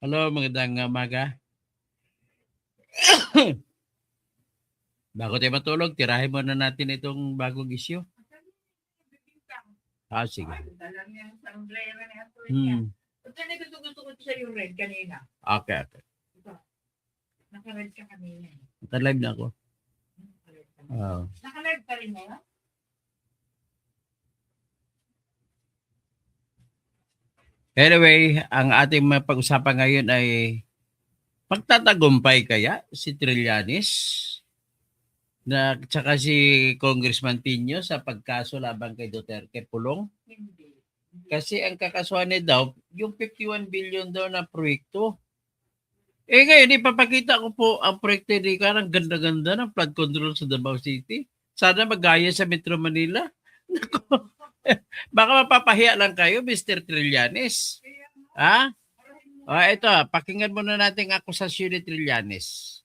Hello, magandang umaga. Bago tayo matulog, tirahin muna natin itong bagong issue. Sige. Dala niya yung sombrero na ito niya. Hmm. Ito na gusto ko sa yung red kanina. Okay. Ito. Naka-red ka kanina. Naka-live na ako. Naka-red pa rin mo? Anyway, ang ating mapag-usapan ngayon ay magtatagumpay kaya si Trillanes na tsaka si Congressman Pino sa pagkaso laban kay Duterte pulong? Hindi. Kasi ang kakasuhan niya daw, yung 51 billion daw na proyekto. Ngayon, ipapakita ko po ang proyekto ni Karang ganda-ganda ng flood control sa Davao City. Sana magaya sa Metro Manila. Baka mapapahiya lang kayo, Mr. Trillanes. Ha? Ito, pakinggan muna natin ang akusasyon ni Trillanes.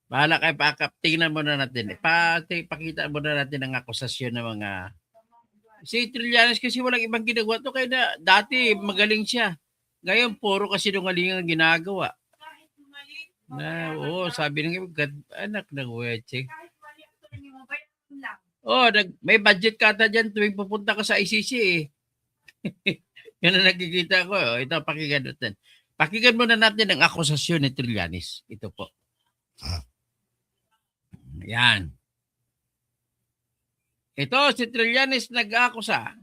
Bahala kayo, tingnan muna natin. Pakita muna natin ang akusasyon ng mga... Si Trillanes kasi walang ibang ginagawa to, kaya na, dati magaling siya. Ngayon, puro kasi sinungaling ang ginagawa. Sabi ng anak ng weche. May budget kata dyan tuwing pupunta ka sa ICC eh. Yan ang nakikita ko. Ito, pakinggan natin. Pakinggan muna natin ang akusasyon ni Trillanes. Ito po. Yan. Ito, si Trillanes nag-akusa.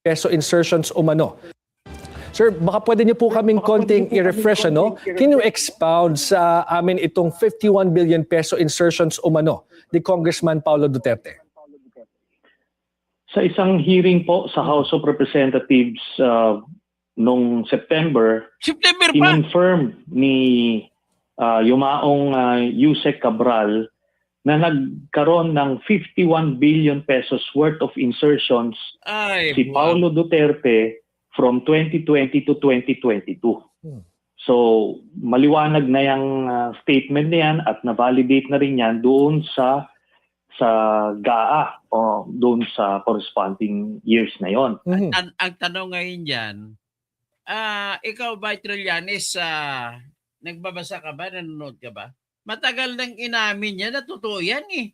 Peso insertions umano. Sir, baka pwede niyo po kaming konting i-refresh, ano? Can you expound sa amin itong 51 billion peso insertions umano ni Congressman Paulo Duterte? Sa isang hearing po sa House of Representatives noong September pa! kinonfirm ni Yumaong Yusek Cabral na nagkaroon ng 51 billion pesos worth of insertions si Paulo Duterte from 2020 to 2022. So, maliwanag na yung statement niyan at na-validate na rin yan doon sa GAA o doon sa corresponding years na yon. Ang tanong ngayon dyan, ikaw ba, Trillanes, nagbabasa ka ba? Nanonood ka ba? Matagal nang inamin niya na totoo yan eh.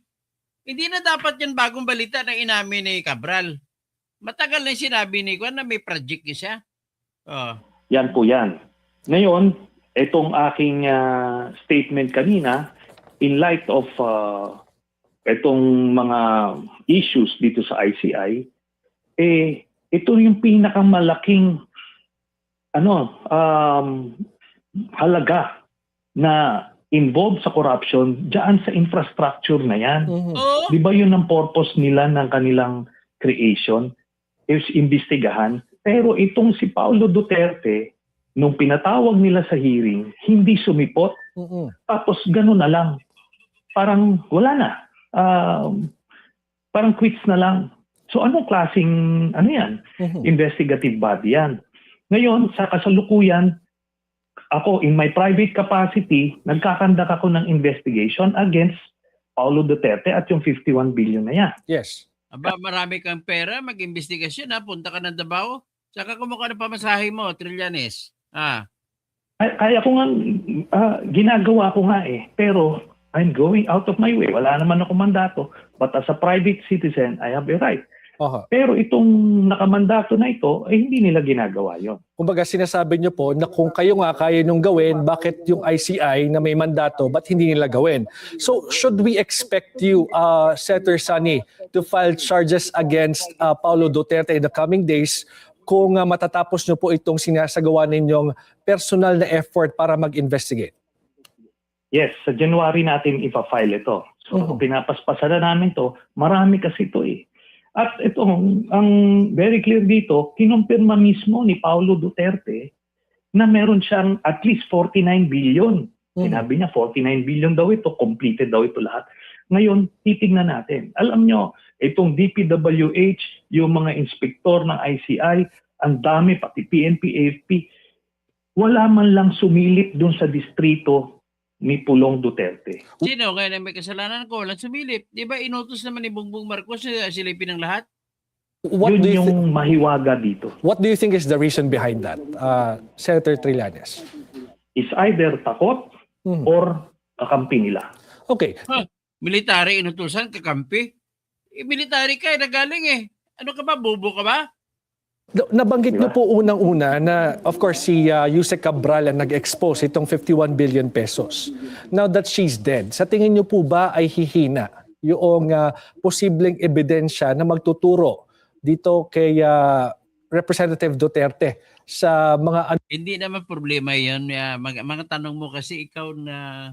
Hindi na dapat yan bagong balita na inamin ni Cabral. Matagal na sinabi ni Juan na may project siya. Yan po yan. Ngayon, itong aking statement kanina, in light of itong mga issues dito sa ICI, ito yung pinakamalaking halaga na involved sa corruption diyan sa infrastructure na yan. Di ba yun ang purpose nila ng kanilang creation? Is imbestigahan. Pero itong si Paulo Duterte, nung pinatawag nila sa hearing, hindi sumipot. Tapos gano'n na lang. Parang wala na. Parang quits na lang. So anong klaseng investigative body yan? Ngayon, sa kasalukuyan, ako, in my private capacity, nagkakandak ako ng investigation against Paulo Duterte at yung 51 billion na yan. Yes. Aba, marami kang pera, mag-investigasyon punta ka ng Davao. Saka kumuha ng pamasahe mo, Trillanes. Kaya ko nga, ginagawa ko nga eh. Pero I'm going out of my way. Wala naman ako mandato. But as a private citizen, I have a right. Pero itong nakamandato na ito, hindi nila ginagawa yon. Kumbaga sinasabi niyo po na kung kayo nga kaya nung gawin, bakit yung ICI na may mandato, ba't hindi nila gawin? So should we expect you, Senator Sani, to file charges against Paulo Duterte in the coming days kung matatapos niyo po itong sinasagawa ninyong personal na effort para mag-investigate? Yes, sa January natin ipa-file ito. So pinapaspasan na namin to. Marami kasi ito eh. At ito, ang very clear dito, kinumpirma mismo ni Paulo Duterte na meron siyang at least 49 billion. Sinabi niya 49 billion daw ito, completed daw ito lahat. Ngayon, titignan natin. Alam nyo, itong DPWH, yung mga inspektor ng ICI, ang dami, pati PNP, AFP, wala man lang sumilip dun sa distrito ni Pulong Duterte. Sino? Kaya na may kasalanan ko, walang sumilip. Di ba inutos naman ni Bongbong Marcos na silipin ng lahat? What do Yun you yung mahiwaga dito. what do you think is the reason behind that, Senator Trillanes? Is either takot Mhm. or kakampi nila. Okay. Military inutusan, kakampi. Military ka, nagaling eh. Ano ka ba, bobo ka ba? Nabanggit niyo Diba? po unang-una na of course si Yusek Cabral ang nag-expose itong 51 billion pesos. Now that she's dead, sa tingin niyo po ba ay hihina yung posibleng ebidensya na magtuturo dito kay Representative Duterte sa mga Hindi naman problema yun. Mga tanong mo kasi ikaw na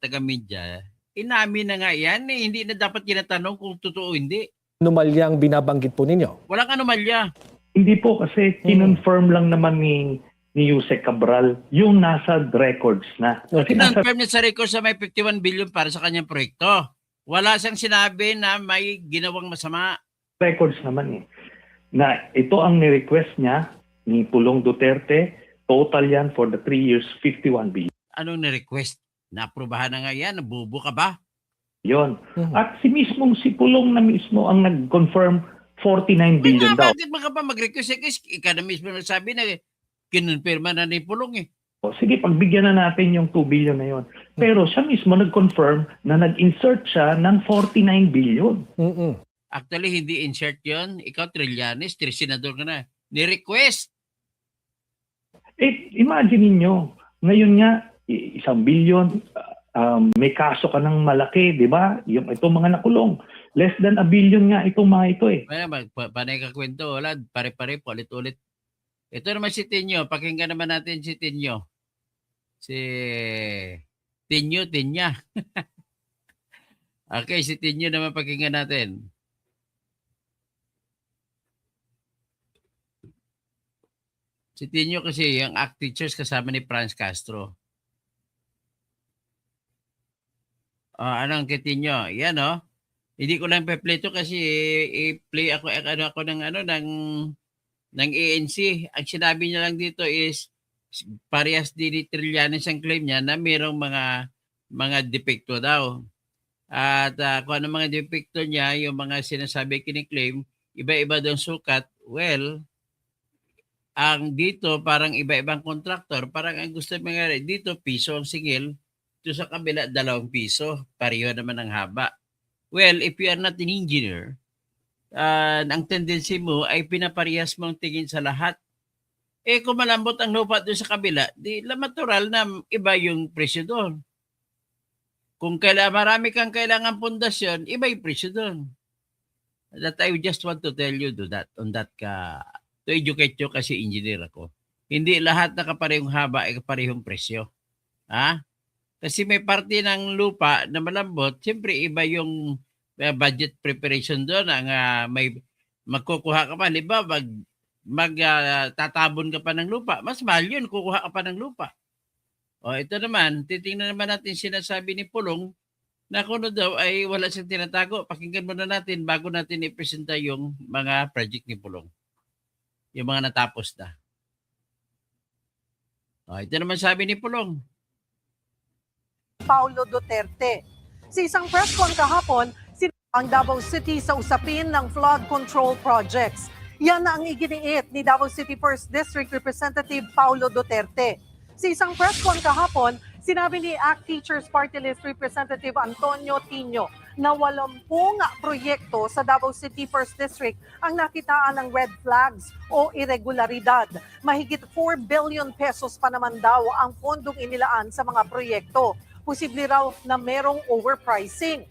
taga-media, inamin na nga yan eh. Hindi na dapat tinatanong kung totoo o hindi. anomalyang binabanggit po ninyo? Walang anomalya. Hindi po kasi kinonfirm lang naman ni Yusek Cabral yung nasa records na. Kasi Okay. nasa Kinonfirm niya sa record sa may 51 billion para sa kanyang proyekto. Wala siyang sinabi na may ginawang masama. records naman eh. Na ito ang ni-request niya ni Pulong Duterte, total yan for the 3 years, 51 billion. Anong na-request? Naaprubahan na nga yan. Bubo ka ba? Yon. Mhm. At si Pulong na mismo ang nag-confirm 49 Kaya billion daw. bakit ka pa mag-request? Ikaw na mismo nagsabi na kinonfirma na ni Pulong eh. O, sige, pagbigyan na natin yung 2 billion na yon. Pero siya mismo nag-confirm na nag-insert siya ng 49 billion. Mm-mm. Actually, hindi insert yon. Ikaw, Trillanes, senador ka na. Ni-request. Imagine niyo, ngayon nga, 1 billion, may kaso ka ng malaki, di ba? Itong mga nakulong. Less than 1 billion nga itong mga ito eh. Panay ka kwento. Wala, pare-pare, ulit-ulit. Ito naman si Tinyo. Pakinggan naman natin si Tinyo. Si Tinya. Okay, si Tinyo naman pakinggan natin. Si Tinyo kasi yung ACT teachers kasama ni Franz Castro. Anong kay Tinyo? Yan oh. Hindi ko lang pe-play to kasi i-play ako ng ANC. Ang sinabi niya lang dito is parehas din ni Trillanes ang claim niya na mayroong mga depekto daw. At kung ano mga depekto niya, yung mga sinasabi kini-claim, iba-iba daw sukat. Well, ang dito parang iba-ibang kontraktor, parang ang gusto mangyari dito piso ang singil, ito sa kabila 2 piso, pareho naman ang haba. Well, if you are not an engineer, ang tendency mo ay pinaparehas mong tingin sa lahat. Kung malambot ang lupa doon sa kabila, di natural na iba yung presyo doon. Kung marami kang kailangan pundasyon, iba yung presyo doon. That I just want to tell you on that to educate you kasi engineer ako. Hindi lahat na kaparehong haba ay kaparehong presyo. Kasi may parte ng lupa na malambot, siyempre iba yung budget preparation doon. May magkukuha ka pa, diba? Tatabon ka pa ng lupa. Mas mahal yun, kukuha ka pa ng lupa. Ito naman, titingnan naman natin sinasabi ni Pulong na kung daw ay wala siyang tinatago. Pakinggan muna natin bago natin ipresenta yung mga project ni Pulong. Yung mga natapos na. Ito naman sabi ni Pulong. Paulo Duterte. Sa isang press con kahapon, ang Davao City sa usapin ng flood control projects. Yan na ang iginiit ni Davao City 1st District Representative Paulo Duterte. Sa isang press con kahapon, sinabi ni ACT Teachers Party List Representative Antonio Tino na 80 proyekto sa Davao City 1st District ang nakitaan ng red flags o irregularidad. Mahigit 4 billion pesos pa naman daw ang pondong inilaan sa mga proyekto. Posible raw na merong overpricing.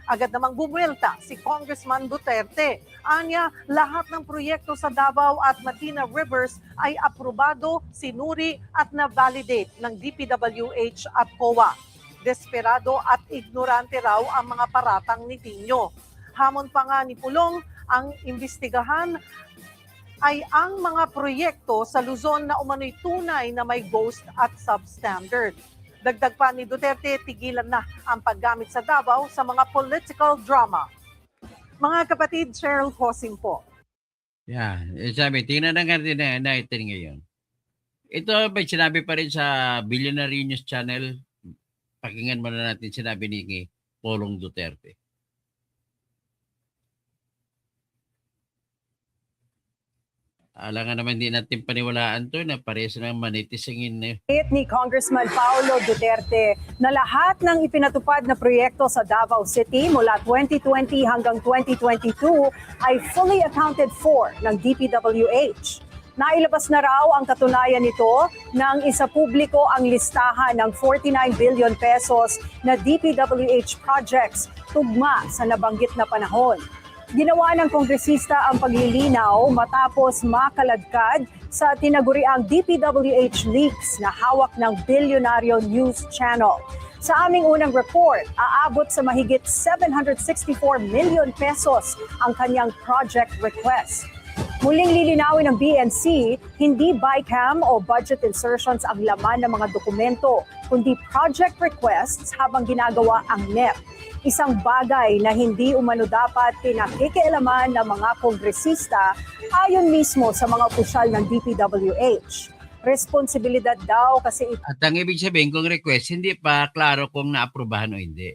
Agad namang bumwelta si Congressman Duterte. Anya, lahat ng proyekto sa Davao at Matina Rivers ay aprobado, sinuri at na-validate ng DPWH at COA. Desperado at ignorante raw ang mga paratang ni Tino. Hamon pa nga ni Pulong, ang imbestigahan ay ang mga proyekto sa Luzon na umano'y tunay na may ghost at substandard. Dagdag pa ni Duterte, tigilan na ang paggamit sa Davao sa mga political drama. Mga kapatid, Cheryl Hosing po. Yeah, sabi, tingnan na nga natin ngayon. Ito ba sinabi pa rin sa Billionaire News Channel? Pakinggan muna natin sinabi ni Pulong Duterte. Alangan naman hindi natin paniwalaan to na parehas ng manitisingin na Ni Congressman Paulo Duterte na lahat ng ipinatupad na proyekto sa Davao City mula 2020 hanggang 2022 ay fully accounted for ng DPWH. Nailabas na raw ang katunayan nito nang isa publiko ang listahan ng 49 billion pesos na DPWH projects tugma sa nabanggit na panahon. Ginawa ng kongresista ang paglilinaw matapos makaladkad sa tinaguriang DPWH leaks na hawak ng bilyonaryo news channel. Sa aming unang report, aabot sa mahigit 764 million pesos ang kanyang project request. Muling lilinawin ng BNC, hindi bycam o budget insertions ang laman ng mga dokumento, kundi project requests habang ginagawa ang NEP. Isang bagay na hindi umano dapat pinakikialaman ng mga kongresista ayon mismo sa mga opisyal ng DPWH. Responsibilidad daw kasi At ang ibig sabihin kung request, hindi pa klaro kung naaprubahan o hindi.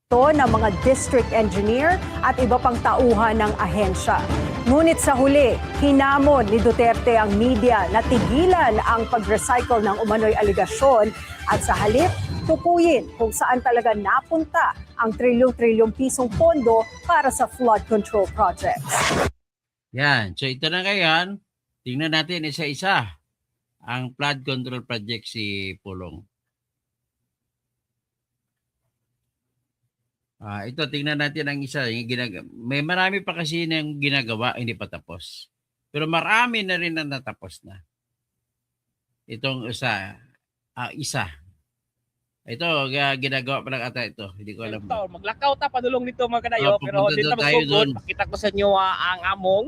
ito ng mga district engineer at iba pang tauhan ng ahensya. Ngunit sa huli, hinamon ni Duterte ang media na tigilan ang pag-recycle ng umano'y aligasyon at sa halip, tukuyin kung saan talaga napunta ang trilyong-trilyong pisong pondo para sa flood control projects. Yan. So ito na ngayon, tingnan natin isa-isa ang flood control project si Pulong. Ito, tingnan natin ang isa. May marami pa kasi ng ginagawa, hindi pa tapos. Pero marami na rin na natapos na. Itong isa. Ito, ginagawa pa lang ata ito. Hindi ko alam. Maglakaw ta padulong dito mga kadayo, pero pupunta dito daw tayo magsugod. doon. Pakita ko sa inyo ang among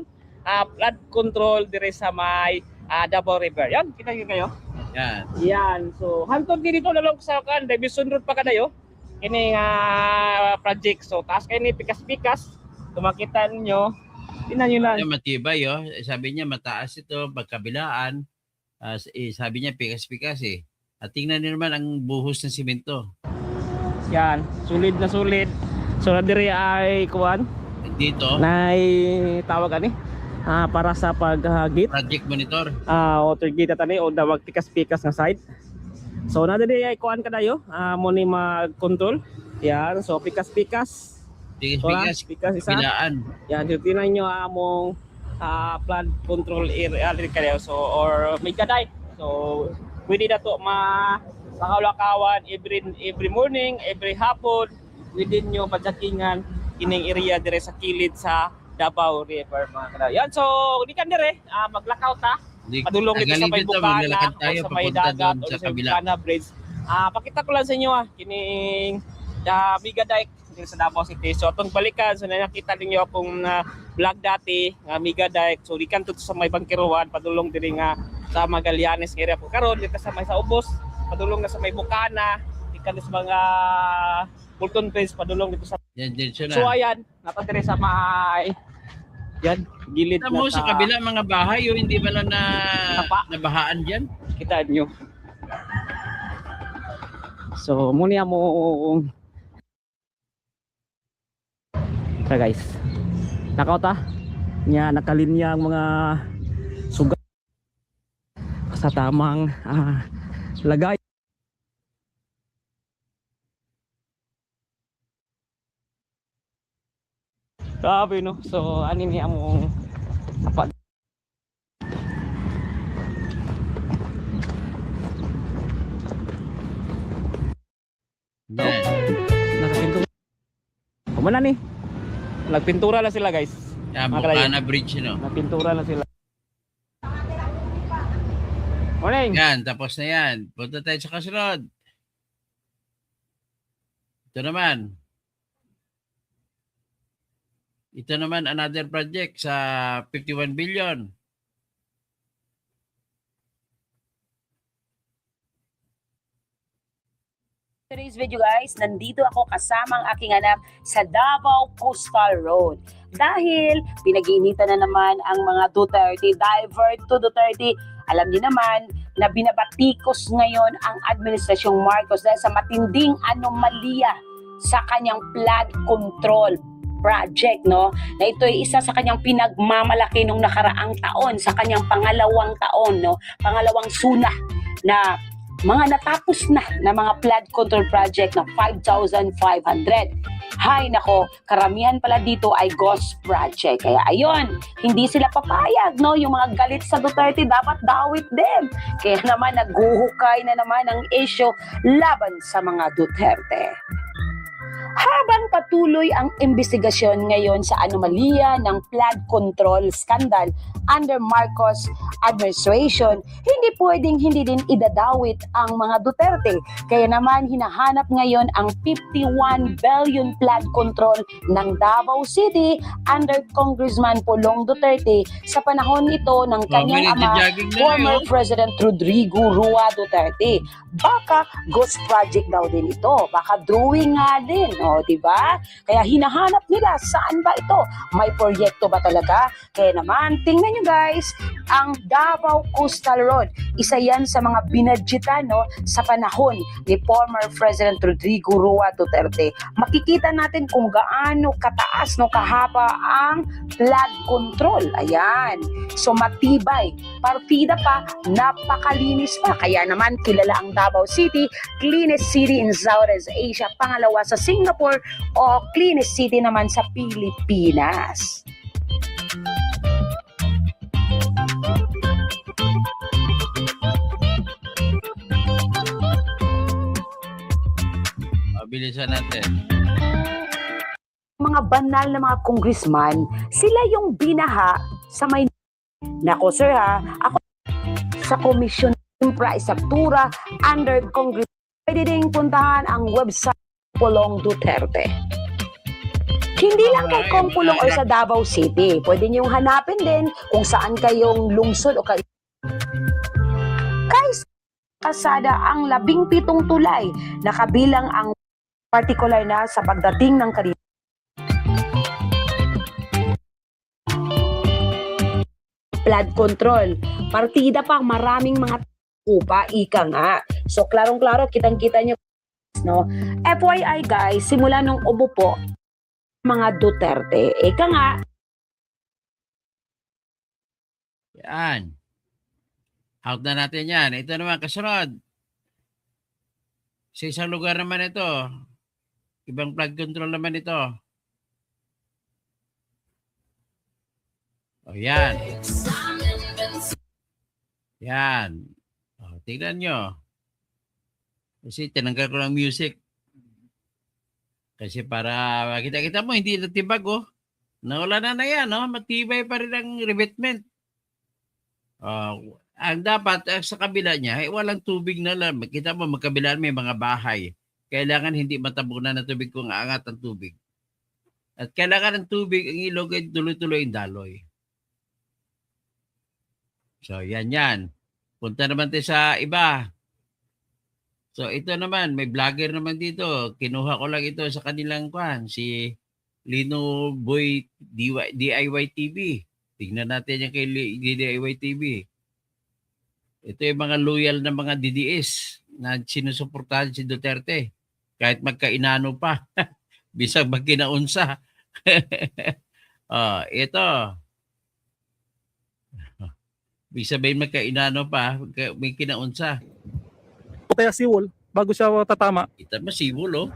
flood control dire sa may Davao River. Yan, kita niyo kayo. Yan. Yan. So, hantod dito na lang sa kan Davison Road pa kadayo. Kini project. So, taas kayo ni pikas-pikas. Kung makita niyo, tingnan niyo lang. Yan, matibay, oh. Sabi niya, mataas ito, pagkabilaan. Sabi niya, pikas-pikas eh. At tingnan niyo naman ang buhos ng simento. Yan, sulit na sulit. So, dire ay kuwan, Dito, nay tawag ani para sa pag-gate. project monitor. Water gate tani o dawag pikas-pikas nga side. So nadali ay kuan kadayo, mo ni mag-control. Yan, so pikas-pikas. Pikas-pikas, Pikas isa. bilaan. Yan, titingnan niyo among flood control area kadayo. So or mega dike. So pwede na to makalakawan every morning, every hapon. Pwede nyo padyakingan kining area dire sa kilid sa Davao River mga kadayo. Yan, so di kan dire maglakaw ta. Padulong dito sa may Bukana maglalakad o tayo sa may papunta dagat doon o sa sa kabila. Bukana Bridge. Pakita ko lang sa inyo kining Mega Dike dito sa Davao City. So atong balikan, so nakita ninyo akong vlog dati nga Mega Dike. So di kanto sa may Bangkiruan, padulong diri nga sa Magallanes area po. Karon dito sa may sa Ubos, padulong na sa may Bukana, di kanto sa mga Fulton Bridge, padulong dito sa. Yan, diretso na. So ayan, natadiri sa may yan, gilid Kita na mo sa kabila mga bahay, yung hindi ba lang Sapa. nabahaan dyan? Kita nyo. So, muna mo. So guys, nakauta nya nakalinya ang mga sugat sa tamang lagay. Grabe no. So, ani ni among apa. Yan. Nakapintura. Kumana ni. Nagpintura na sila guys. Yan, Mga kalayo. Bukana Bridge, no? Nagpintura na sila. Morning. Yan, tapos na yan. Punta tayo sa kasunod. Ito naman. Ito naman, another project sa 51 billion. Today's video guys, nandito ako kasama ang aking anak sa Davao Coastal Road. Dahil pinag-iinitan na naman ang mga Duterte, divert to Duterte. Alam niyo naman na binabatikos ngayon ang Administrasyong Marcos dahil sa matinding anomalya sa kanyang flood control. project, no? Na ito ay isa sa kanyang pinagmamalaki nung nakaraang taon, sa kanyang pangalawang taon, no? Pangalawang suna na mga natapos na mga flood control project na 5,500. Hay nako, karamihan pala dito ay ghost project. Kaya ayun, hindi sila papayag, no? Yung mga galit sa Duterte, dapat dawit them. Kaya naman naghuhukay na naman ang issue laban sa mga Duterte. Habang patuloy ang investigasyon ngayon sa anomalya ng flood control scandal under Marcos administration, hindi pwedeng hindi din idadawit ang mga Duterte. Kaya naman hinahanap ngayon ang 51 billion flood control ng Davao City under Congressman Pulong Duterte sa panahon ito ng kanyang ama, former President Rodrigo Rua Duterte. Baka ghost project daw din ito. Baka drawing nga din. O, diba? Kaya hinahanap nila, saan ba ito? May proyekto ba talaga? Kaya naman, tingnan nyo guys, ang Davao Coastal Road. Isa yan sa mga binadgetan, no, sa panahon ni former President Rodrigo Rua Duterte. Makikita natin kung gaano kataas, no, kahaba ang flood control. Ayan. So matibay. Partida pa, napakalinis pa. Kaya naman, kilala ang Davao City, cleanest city in Southeast Asia. Pangalawa sa Singapore o cleanest city naman sa Pilipinas. Bilisan natin. Mga banal na mga congressman, sila yung binaha sa may... Nako sir ha, ako sa Komisyon Infrastruktura under Congress, pwede ding puntahan ang website Pulong Duterte. Hindi lang kay Kong Pulong o sa Davao City, pwede niyong hanapin din kung saan kayong lungsod o kay kasada ang 17 tulay na kabilang ang particular na sa pagdating ng flood control. Partida pa, maraming mga upa, ika nga. So, klarong-klaro, kitang-kita nyo, no? FYI guys, simula nung umupo, mga Duterte, ika nga. Yan. Out na natin yan. Ito naman, kasunod. Sa isang lugar naman ito, ibang flood control naman ito. O yan. Yan. O, tignan nyo. Kasi tinanggal ko ng music. Kasi para makita-kita mo, hindi natibag oh. Nawala na yan, no? Matibay pa rin ang revetment. Ang dapat sa kabila niya, walang tubig na lang. Makita mo, magkabilaan may mga bahay. Kailangan hindi matabunan ng tubig kung aangat ang tubig. At kailangan ng tubig, ang ilog ay tuloy-tuloy ang daloy. So, yan. Punta naman tayo sa iba. So, ito naman, may vlogger naman dito. Kinuha ko lang ito sa kanilang kwan, si Lino Boy DIY TV. Tignan natin yan kay DIY TV. Ito yung mga loyal na mga DDS na sinusuportahan si Duterte. Kahit magkainano pa. Bisag magkinaunsa. Ito. Bisag sabihin magkainano pa, may kinaunsa. Kaya siwol, bago siya tatama, Kita mo sibol, oh.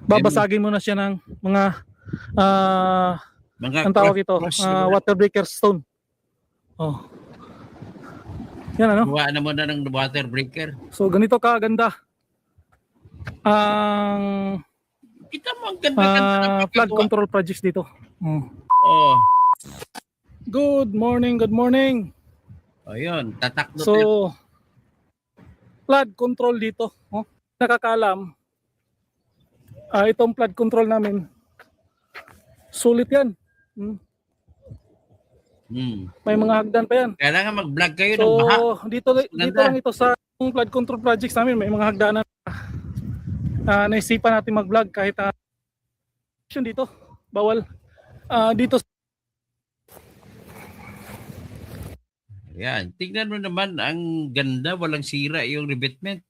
babasagin mo na siya ng mga ang tawag ito, water breaker stone. Oh. Yan ano? Kuha na mo na ng water breaker. So ganito kaganda ang Kita mo ang ganda-ganda ng flood pagkagawa. control projects dito. Oh. Good morning. Ayun, tatakdo tayo. So flood control dito, oh. Nakakaalam, itong flood control namin, sulit yan. May mga hagdan pa yan. Kailangan mag-vlog kayo ng So baha. dito lang ito sa flood control projects namin, may mga hagdanan na naisipan natin mag-vlog kahit dito, bawal dito. Yan. Tignan mo naman, ang ganda, walang sira yung revetment.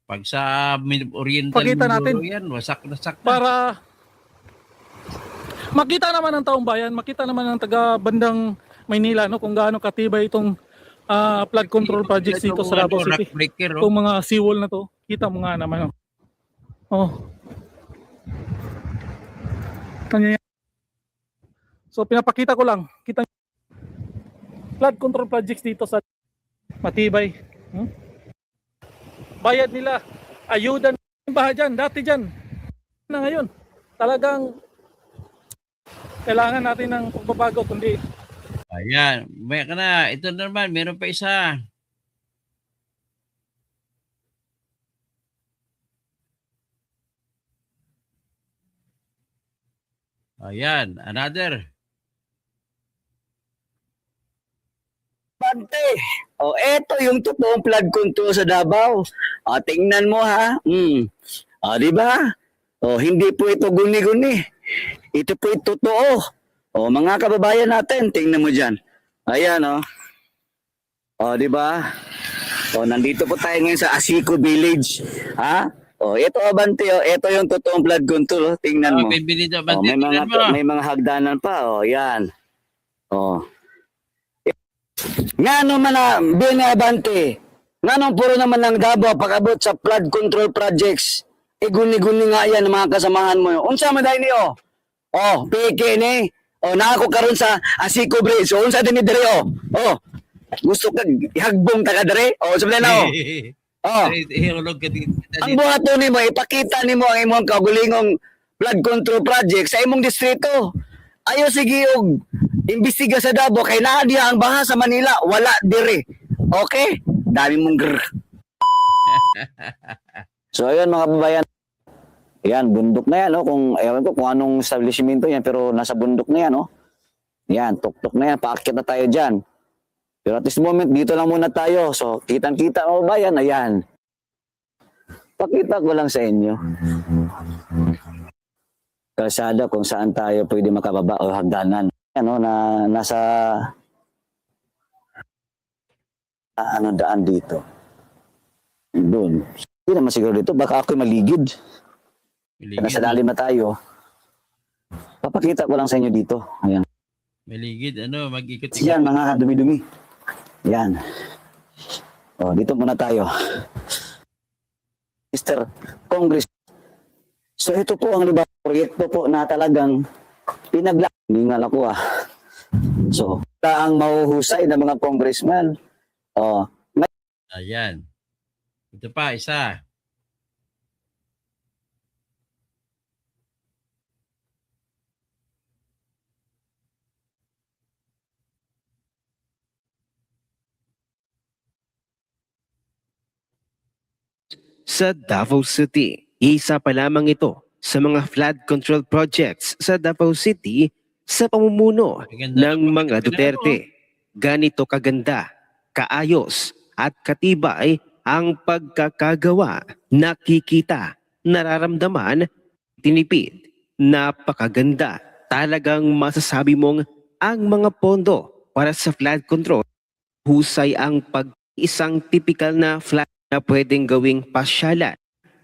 Pag sa Oriental Pakita Mindoro natin. yan, wasak na sak na. Para makita naman ng taong bayan, makita naman ng taga bandang Maynila no kung gaano katibay itong flood control projects dito sa Davao City. Rock breaker, oh. Itong mga seawall na to, kita mo nga naman. Oh. Kanya yan. So pinapakita ko lang, kita nyo. Flood control projects dito sa matibay. Bayad nila, ayuda ng baha dyan, dati dyan. Na ngayon, talagang kailangan natin ng pagbabago, kundi Ayan, may ka na. Ito na naman, meron pa isa. Ayan, another. Bante. O, eto yung totoong flood control sa Davao. O, tingnan mo ha. O, di ba? O, hindi po ito guni-guni. Ito po ito totoo. O, mga kababayan natin, tingnan mo dyan. Ayan, o. O, di ba? O, nandito po tayo ngayon sa Asico Village. Ha? O, ito, Abante, o. Ito yung totoong flood control. O, tingnan mo. Bienvenido, O, Abante. Tingnan mo. may mga hagdanan pa. O, yan. O. Nga naman na, Abante, nga nung puro naman ng Davao pag-abot sa flood control projects, guni-guni nga yan mga kasamahan mo. Unsa man dahil niyo? Oh, peke ni. Oh, naako karon sa Asico Bridge. So, unsa din ni dire oh. Oh. Gusto ka ihagbong ta ka dire? Oh, sabi na oh. Oh. Ihulog ka dito. Ang buhaton nimo ipakita nimo ang imong kagulingong flood control project sa imong distrito. Ayo sige og imbestiga sa Davao kay naa diha ang baha sa Manila, wala dire. Okay? Dami mong grr. So ayun mga kababayan. Yan, bundok na yan, no? Kung, ewan ko kung anong establishmento yan, pero nasa bundok na yan, no? Yan, tuktok na yan, paakyat na tayo dyan. Pero at this moment, dito lang muna tayo. So, kitang-kita, mga kababayan, ayan. Pakita ko lang sa inyo. Kalsada kung saan tayo pwede makababa o hagdanan. Yan, no? Na, nasa ano daan dito. Doon. Hindi naman siguro dito, baka ako'y maligid. Nasa lalim na tayo. Papakita ko lang sa inyo dito. Ayan. Maligid, ano, mag-ikot. Yan, mga dumi-dumi. Yan. O, dito muna tayo. Mr. Congress. So, ito po ang proyekto po na talagang pinaglalingan ako So, ang mahuhusay na mga congressman. O, Ayan. Ito pa, isa. Sa Davao City, isa pa lamang ito sa mga flood control projects sa Davao City sa pamumuno Maganda ng naman mga ang Duterte. Ganito kaganda, kaayos at katibay ang pagkakagawa. Nakikita, nararamdaman, tinipid. Napakaganda. Talagang masasabi mong ang mga pondo para sa flood control, husay ang isang typical na flood na pwedeng gawing pasyalan.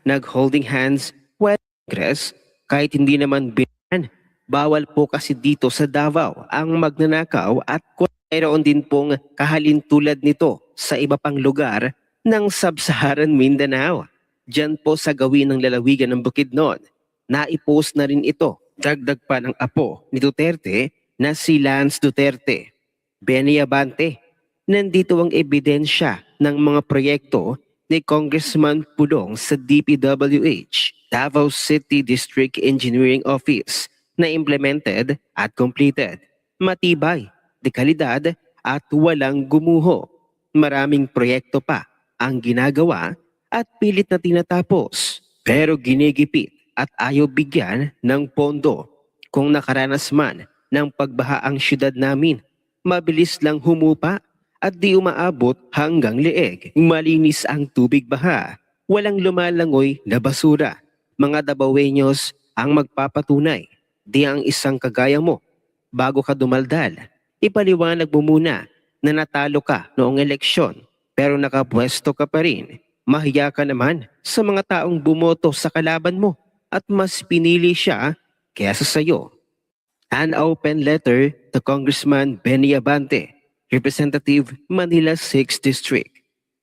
Nag-holding hands, Congress, kahit hindi naman binan. Bawal po kasi dito sa Davao ang magnanakaw at mayroon din pong kahalintulad nito sa iba pang lugar ng Sub-Saharan Mindanao. Diyan po sa gawin ng lalawigan ng Bukidnon. Naipost na rin ito. Dagdag pa ng apo ni Duterte na si Lance Duterte. Benny Abante, nandito ang ebidensya ng mga proyekto ni Congressman Pulong sa DPWH, Davao City District Engineering Office, na implemented at completed. Matibay, dekalidad at walang gumuho. Maraming proyekto pa ang ginagawa at pilit na tinatapos. Pero ginigipit at ayaw bigyan ng pondo. Kung nakaranas man ng pagbaha ang syudad namin, mabilis lang humupa at di umaabot hanggang leeg. Malinis ang tubig baha. Walang lumalangoy na basura. Mga Davaoeños ang magpapatunay. Di ang isang kagaya mo. Bago ka dumaldal, ipaliwanag mo muna na natalo ka noong eleksyon pero nakapwesto ka pa rin. mahiya ka naman sa mga taong bumoto sa kalaban mo at mas pinili siya kaysa sa'yo. An open letter to Congressman Benny Abante, Representative Manila 6th District.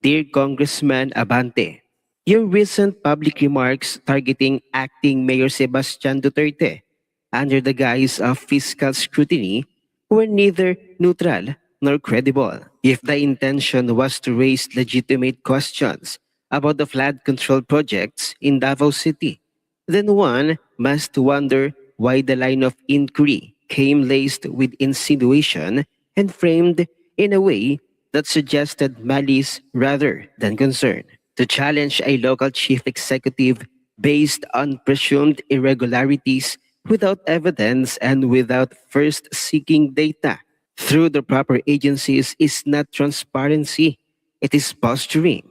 Dear Congressman Abante, your recent public remarks targeting acting Mayor Sebastian Duterte under the guise of fiscal scrutiny were neither neutral nor credible. If the intention was to raise legitimate questions about the flood control projects in Davao City, then one must wonder why the line of inquiry came laced with insinuation and framed in a way that suggested malice rather than concern. To challenge a local chief executive based on presumed irregularities without evidence and without first seeking data through the proper agencies is not transparency, it is posturing.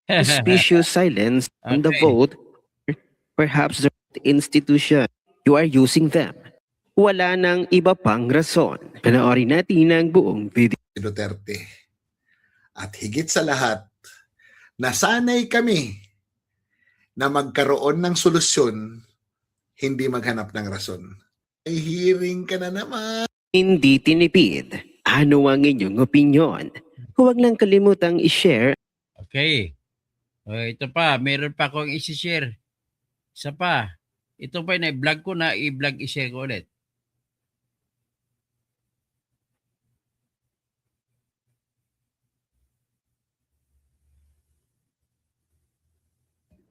Suspicious silence on the Okay. vote, perhaps the institution you are using them. Wala nang iba pang rason. Panoorin natin ang buong video. Si Duterte. At higit sa lahat, nasanay kami na magkaroon ng solusyon, hindi maghanap ng rason. Ay hearing ka na naman. Hindi tinipid. Ano ang inyong opinyon? Huwag lang kalimutang i-share. Okay. O, ito pa, meron pa akong isi-share. Isa pa. Ito pa yung vlog ko na i-vlog i-share ko ulit.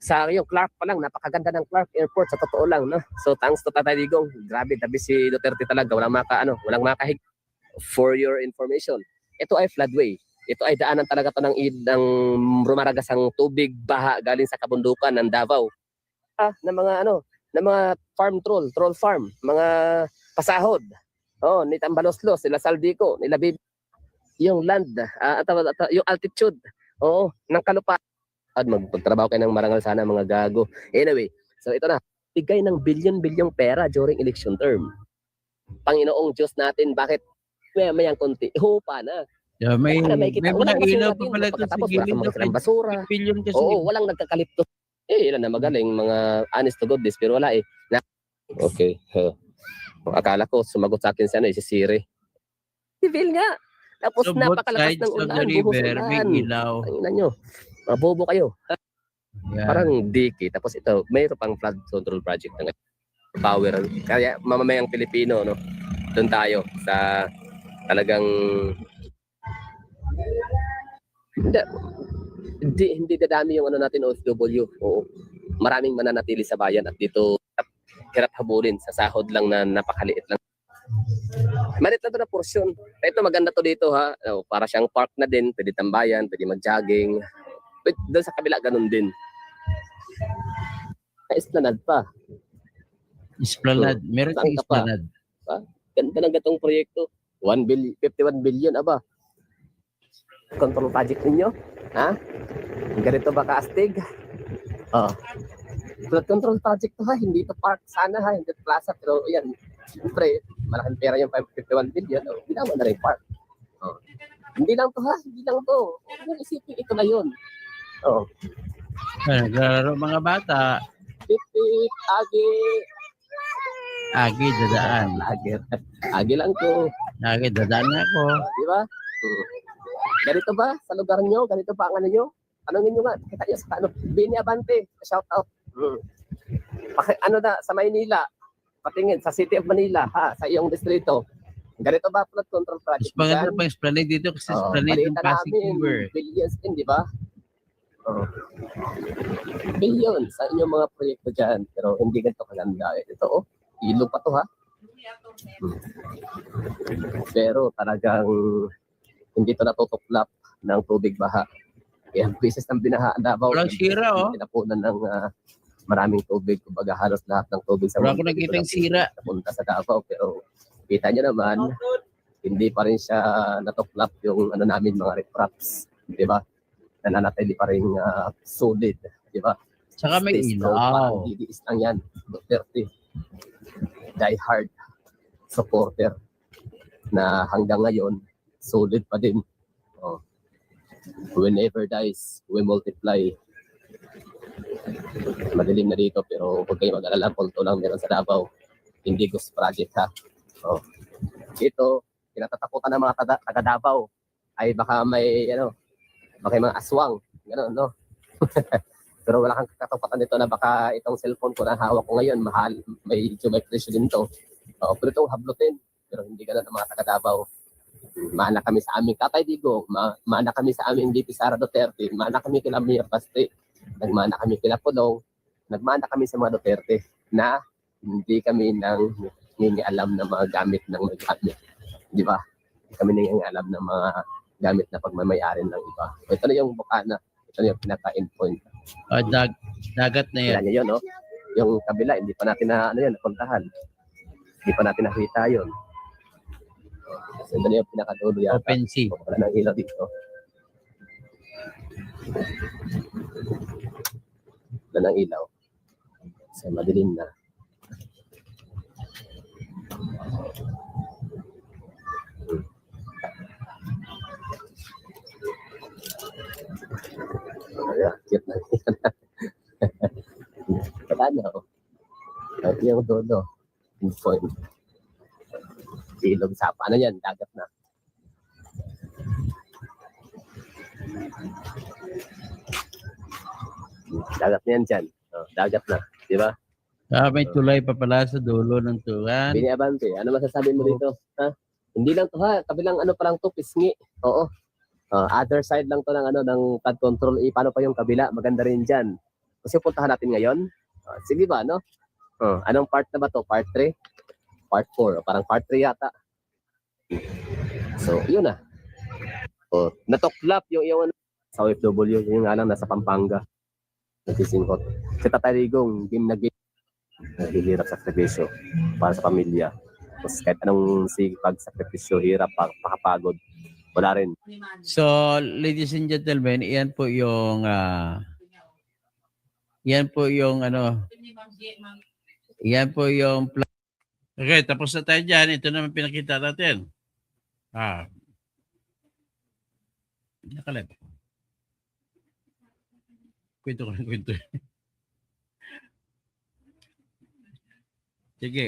Sa yung Clark pa lang, napakaganda ng Clark Airport sa totoo lang, no? So thanks to Tatay Digong, grabe, tabi si Duterte talaga, walang makahig. For your information, ito ay floodway. Ito ay daanan talaga to ng rumaragasang tubig baha galing sa kabundukan ng Davao. Ng mga farm troll farm, mga pasahod. Oh, ni Tambaloslos, nila Saldico, nila Bib, yung land, yung altitude, ng kalupaan. At magtrabaho kayo ng marangal sana mga gago. Anyway, so ito na. Bigay ng bilyon-bilyong pera during election term. Panginoong Diyos natin, bakit mayang konti? Hupa na. Yeah, may kita. mga Walang ilaw basura pa din. pala ito sa Pagkatapos, gilid. wala kang basura. Billion kasi. Oo, walang nagkakalipto. Ilan na magaling, mga honest to God this, pero wala eh. Okay. Akala ko, sumagot sa akin siya si Siri. Civil nga. Tapos So, both napakalakas sides ng of ulan. the Buhos river, may ulan. ilaw. Tingnan nyo. Mabobo kayo. Yan. Parang diki. Tapos ito, mayroon pang flood control project na power. Kaya mamamayang Pilipino, no? Doon tayo sa talagang hindi dadami yung natin OFW. Oo. Maraming mananatili sa bayan at dito hirap habulin sa sahod lang na napakaliit lang. Malit na to na porsyon. Ito maganda to dito ha. Para siyang park na din, pwede tambayan, pwede mag-jogging. But doon sa kabila ganun din. Esplanade pa. Esplanade. Meron Saan yung ka pa? esplanade. Ganda ng gatong proyekto. 51 billion aba. Control project ninyo? Ha? Ganito ba kaastig? Flood control project to ha, hindi to park sana ha, hindi to plaza, pero yan, siyempre, malaking pera yung 51 billion, hindi naman na rin park. Hindi lang to ha, hindi lang to. Huwag isipin, ito na yun. Naglalaro mga bata. Pipit, agi. Agi, dadaan. Agi lang to. Agi, dadaan na ako. Di ba? Ganito ba sa lugar nyo? Ganito ba ang ano nyo? Tanungin nyo nga, kita nyo sa Benny Abante, shout out. Sa Maynila, patingin, sa City of Manila, ha, sa iyong distrito. Ganito ba flood control project? Mas maganda pa esplanade dito kasi esplanade ng Pasig River. Billions din, di ba? Billions sa inyong mga proyekto dyan, pero hindi ganito kaganda. Ito, ilog pa to ha. Pero talagang hindi to natutuklap ng tubig baha. Kaya beses ng binaha ang Davao. Walang sira, Pinapunan ng maraming tubig. Kumbaga halos lahat ng tubig sa Wala ko nakita yung sira. Napunta sa Davao. Pero kita nyo naman, hindi pa rin siya natuklap yung namin mga ripraps. Di ba? Nananatili pa rin solid. Di ba? Saka may ilaw. Didiis lang yan. Duterte. Die hard supporter na hanggang ngayon solid pa din. Who never dies, we multiply. Madilim na dito pero huwag kayo mag-alala, punto lang meron sa Davao. Hindi ghost project ha. Oh. Ito, kinatatakutan ng mga taga Davao ay baka may baka may mga aswang, gano'n, no? Pero wala kang katapatan nito na baka itong cellphone ko na hawak ko ngayon, mahal, may presyo din to. Pero itong hablutin, pero hindi gano'n ang mga taga Davao. Maana kami sa aming Tatay Digong, maana kami sa aming VP Sara Duterte, maana kami kila Mayor Baste, nagmana kami kila Pulong, nagmana kami sa mga Duterte na hindi kami alam ng mga gamit ng mga gamit. Di ba? Hindi kami alam ng mga gamit na pagmamayari ng iba. Ito na yung bukana. Ito na yung pinaka-endpoint. Dagat na yan. Kailan nyo, no? Yung kabila, hindi pa natin napuntahan. Hindi pa natin nakita yun. So, ito na yung pinaka-dulo yata. Open sea. Wala nang ilaw dito. Wala nang ilaw. So, madilim na. Cute na yan. Wala na, oh. Ito yung dulo. Point. Ilog sa paano yan? Dagat na. Dagat na yan dyan. Oh, dagat na. Di ba? May tulay pa pala sa dulo ng tuwan. Bini Abante, ano masasabi mo dito? Ha? Hindi lang to ha, kabilang pa lang to, pisngi. Oo. Other side lang to ng flood control. Paano pa yung kabila? Maganda rin diyan. Kasi puntahan natin ngayon. Sige ba, no? Anong part na ba to? Part 3? Part 4. Parang part 3 yata. So, yun na. Natoklap yung sa OFW. Yung nga lang nasa Pampanga. Nagisingkot. Si Tatay Digong, game na game. Hirap sakripisyo para sa pamilya. Tapos kahit anong pag-sakripisyo, hirap, pakapagod. Wala rin. So, ladies and gentlemen, yan po yung Okay, tapos na tayo dyan. Ito naman pinakita natin. Nakalab. Kwento. Sige,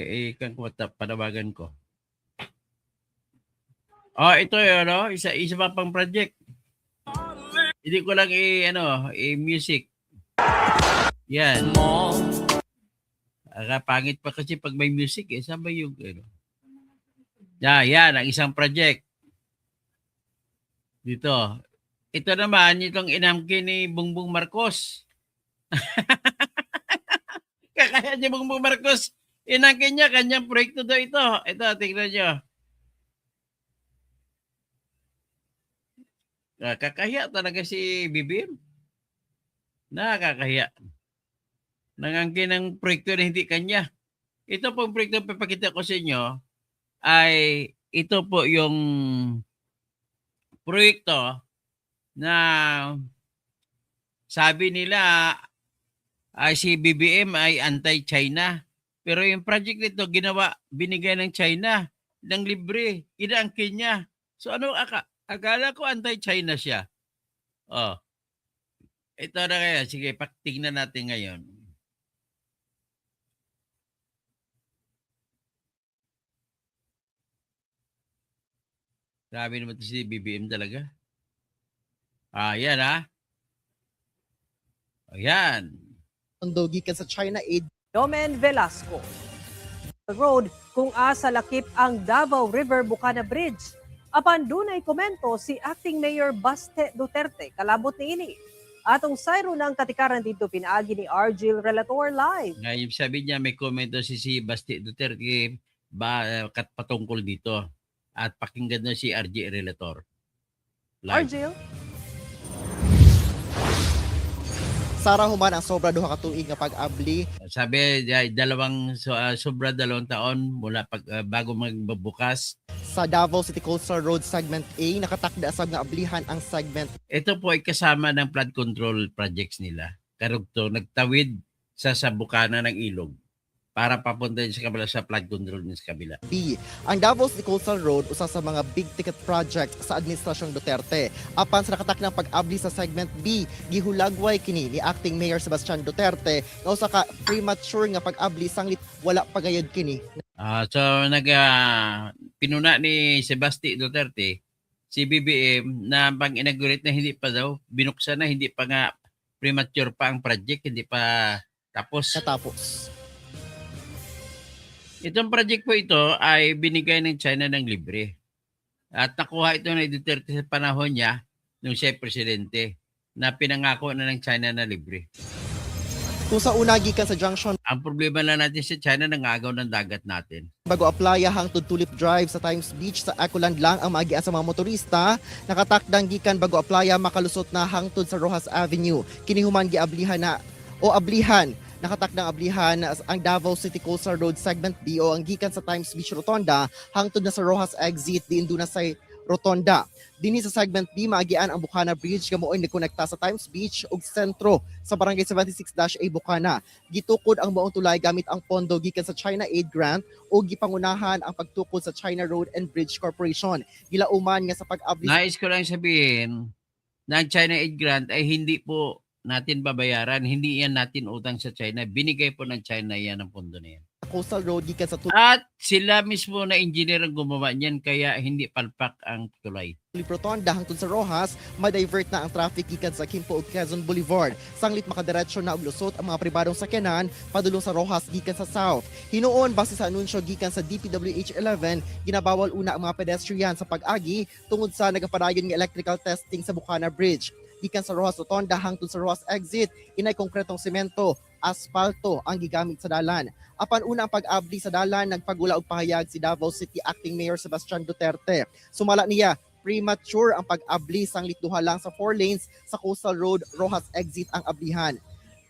panawagan ko. Ito yun, isa pa pang project. Hindi ko lang music. Yan. Pangit pa kasi pag may music saan ba yung yan ang isang project. Dito. Ito naman itong inamkin ni Bongbong Marcos. Kakaya niya Bongbong Marcos. Inangkin niya, kanyang proyekto daw ito. Ito, tingnan nyo. Kakahiya talaga si BBM. Nakakahiya. Nangangkin ng proyekto na hindi kanya. Ito pong proyekto papakita ko sa inyo ay ito po yung proyekto na sabi nila ay si BBM ay anti-China. Pero yung project nito binigay ng China ng libre, inaangkin niya. So akala ko anti-China siya. Ito na kaya, sige, tingnan natin ngayon. Grabe naman ito si BBM talaga. Yan Ayan. Ang gikan sa China aid. Domen Velasco. Road kung asa lakip ang Davao River Bukana Bridge. Apan dunay komento si Acting Mayor Baste Duterte kalabot niini. Atong sayro ng katikaran dito pinaagi ni Argil Relator live. Ngayon sabi niya may komento si Baste Duterte patungkol dito. At pakinggan na si Argil Relator. Live. Argil? Sara human ang sobra duha ka tuig nga pag-abli. Sabi sobra 2 taon mula bago magbubukas. Sa Davao City Coastal Road Segment A, nakatakda asab nga ablihan ang segment. Ito po ay kasama ng flood control projects nila. Karugto, nagtawid sa bukana ng ilog. para papunta sa kabila sa flood control din sa kabila. B. Ang Davao City Coastal Road usa sa mga big ticket project sa administrasyong Duterte. Apan sa nakatak ng pag-abli sa segment B, gihulagway kini ni Acting Mayor Sebastian Duterte nga usa ka premature nga pag-abli sanglit wala pagayod kini. So pinuna ni Sebasti Duterte si BBM na pang inaugurate na hindi pa daw binuksan na, hindi pa nga premature pa ang project, hindi pa tapos. Natapos. Itong project po ito ay binigay ng China ng libre. At nakuha ito ng Duterte sa panahon niya nung siya presidente na pinangako na ng China na libre. Kung sa una gikan sa junction Ang problema na natin sa China, nangagaw ng dagat natin. bago aplaya hangtod Tulip Drive sa Times Beach sa Aculand lang ang maagian sa mga motorista, nakatakdang gikan bago aplaya makalusot na hangtod sa Rojas Avenue. Kini human giablihan na o ablihan nakatakdang ablihan ang Davao City Coastal Road Segment B o ang gikan sa Times Beach Rotonda hangtod na sa Rojas Exit diin na sa Rotonda. Dinhi sa Segment B maagian ang Bukana Bridge nga mo'y nagkonekta sa Times Beach ug sentro sa Barangay 76-A Bukana. Gitukod ang maong tulay gamit ang pondo gikan sa China Aid Grant o gipangunahan ang pagtukod sa China Road and Bridge Corporation. Gilauman nga sa pag-abli Nais ko lang sabihin na ang China Aid Grant ay hindi po natin babayaran. Hindi yan natin utang sa China. Binigay po ng China yan ang pondo na yan. Coastal Road gikan sa At sila mismo na engineer ang gumawa niyan kaya hindi palpak ang tulay. Tulip Rotonda hangtod sa Rojas, ma-divert na ang traffic gikan sa Quimpo ug Quezon Boulevard. Sanglit makadiretso na og lusot ang mga pribadong sakyanan padulong sa Rojas gikan sa South. Hinuon base sa anunsyo gikan sa DPWH 11, ginabawal una ang mga pedestrian sa pag-agi tungod sa nagapadayon nga electrical testing sa Bukana Bridge. Gikan sa Rojas Rotonda hangtod sa Rojas Exit, inay konkretong semento, aspalto ang gigamit sa dalan. Apan una ang pag-abli sa dalan, nagpagula og pahayag si Davao City Acting Mayor Sebastian Duterte. Sumala niya, premature ang pag-abli sanglit duha lang sa 4 lanes sa Coastal Road Rojas Exit ang ablihan.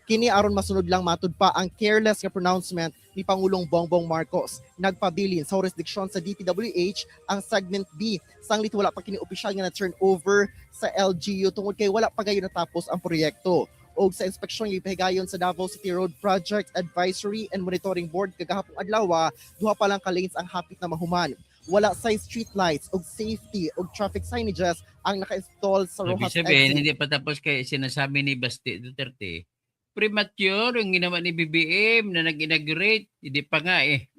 Kini aron masunod lang matud pa ang careless nga pronouncement ni Pangulong Bongbong Marcos. Nagpabilin sa jurisdiksyon sa DPWH ang Segment B sanglit wala pa kini opisyal nga na turn over sa LGU tungod kay wala pa gayon natapos ang proyekto. Og sa inspeksyon gipahigayon sa Davao City Road Project Advisory and Monitoring Board kagahapong adlaw, duha pa lang ka lanes ang hapit na mahuman. Wala sa street lights og safety og traffic signages ang naka-install sa Ibig Rojas sabihin, Exit. hindi pa tapos kay sinasabi ni Basti Duterte, premature yung ginawa ni BBM na nag-inaugurate. Hindi pa nga eh.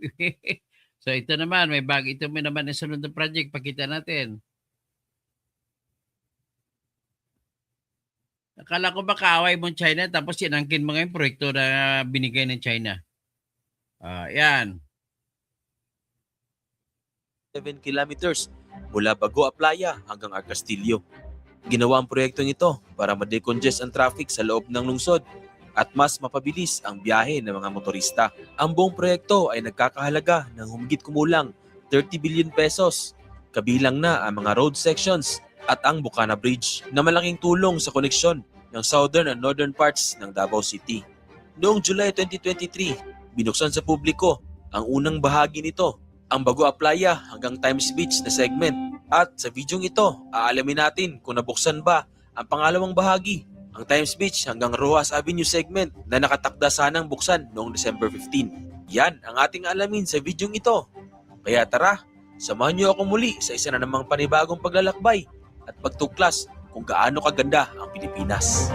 So ito naman, may bag. Ito may naman ang sunod na project. Pakita natin. Akala ko ba kaaway mo China tapos sinangkin mo ngayon proyekto na binigay ng China. Yan. 7 kilometers mula Bago Aplaya hanggang Arcastillo. Ginawa ang proyektong ito para ma-decongest ang traffic sa loob ng lungsod at mas mapabilis ang biyahe ng mga motorista. Ang buong proyekto ay nagkakahalaga ng humigit kumulang 30 billion pesos, kabilang na ang mga road sections at ang Bukana Bridge na malaking tulong sa koneksyon ng southern and northern parts ng Davao City. Noong July 2023, binuksan sa publiko ang unang bahagi nito, ang Bago Aplaya hanggang Times Beach na segment. At sa videong ito, aalamin natin kung nabuksan ba ang pangalawang bahagi, ang Times Beach hanggang Rojas Avenue segment na nakatakda sanang buksan noong December 15. Yan ang ating alamin sa videong ito. Kaya tara, samahan niyo ako muli sa isa na namang panibagong paglalakbay at pagtuklas kung gaano kaganda ang Pilipinas.